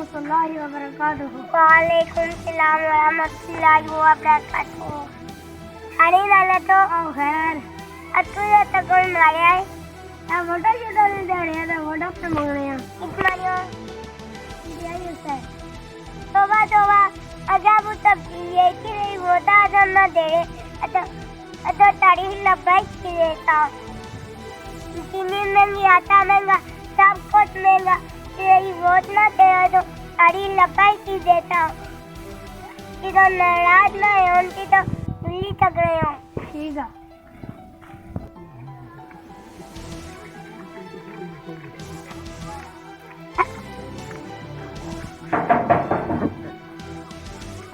रहमतुल्लाहि व बरकातुहू। वालेकुम सलाम व रहमतुल्लाहि व बरकातुहू। अरे लाला तो आओ खैर अतुया तो कोई मारे आए आ वोटा छोटा नहीं देने हैं तो वोटा पे मांगने हैं कितना यो यही होता है। तोबा तोबा अजाब तब ये कि नहीं वोटा जन्ना दे अतो तारीख लबाई की देता चीनी महंगी आटा महंगा सब कुछ महंगा यही वोट ना दे तो तारीख लबाई की देता कि तो नाराज ना है उनकी तो दिल्ली तक रहे हो ठीक है।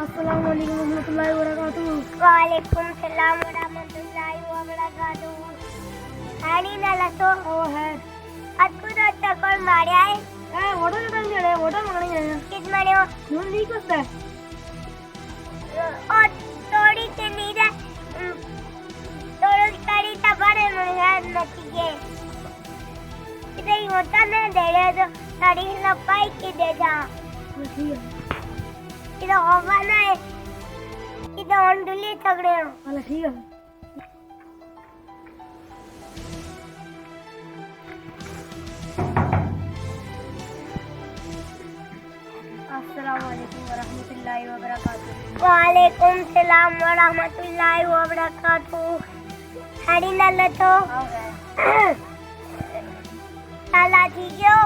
अस्सलाम वालेकुम रहमतुल्लाहि व बरकातुहू। वालेकुम सलाम व रहमतुल्लाहि व बरकातुहू। हानी नाला तो ओ है अतु तो टकर मारे आए ए वोटा छोटा नहीं देने वोटा मांगने हैं किस मारे हो नून लीग होता है और थोड़ी के नीचे थोड़ी करी तबारे में नतीजे इधर ही होता नहीं दे रहे तो तारी लपाई की दे जा ठीक है। इधर होगा ना इधर अंडुली तगड़े हो वाला ठीक है। अस्सलाम वालेकुम व रहमतुल्लाहि व बरकातुहू। वालेकुम सलाम व रहमतुल्लाहि व बरकातुहू। हरी नाला तो आओ खैर ताला ठीक हो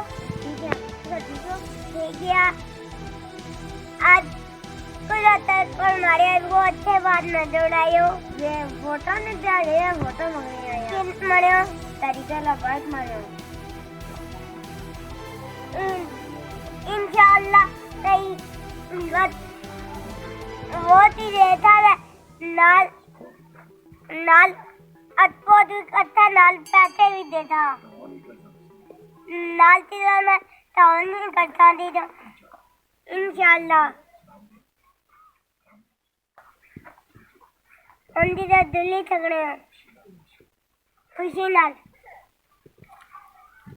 ठीक है ठीक है। ठीक है आज कुछ तक पर मारे वो अच्छे बात न जोड़ायो ये वोटा नहीं दे रहे हैं वोटा मांगने आए हैं किन मरे हो तरीका लबाइक मारे इंशाअल्लाह सही वो ही रहता है नाल नाल अटको भी करता नाल पैसे भी देता नाल तीरा मैं टाउन नहीं करता थी तो इंशाअल्लाह उनकी तो दिल्ली तक रहे खुशी नाल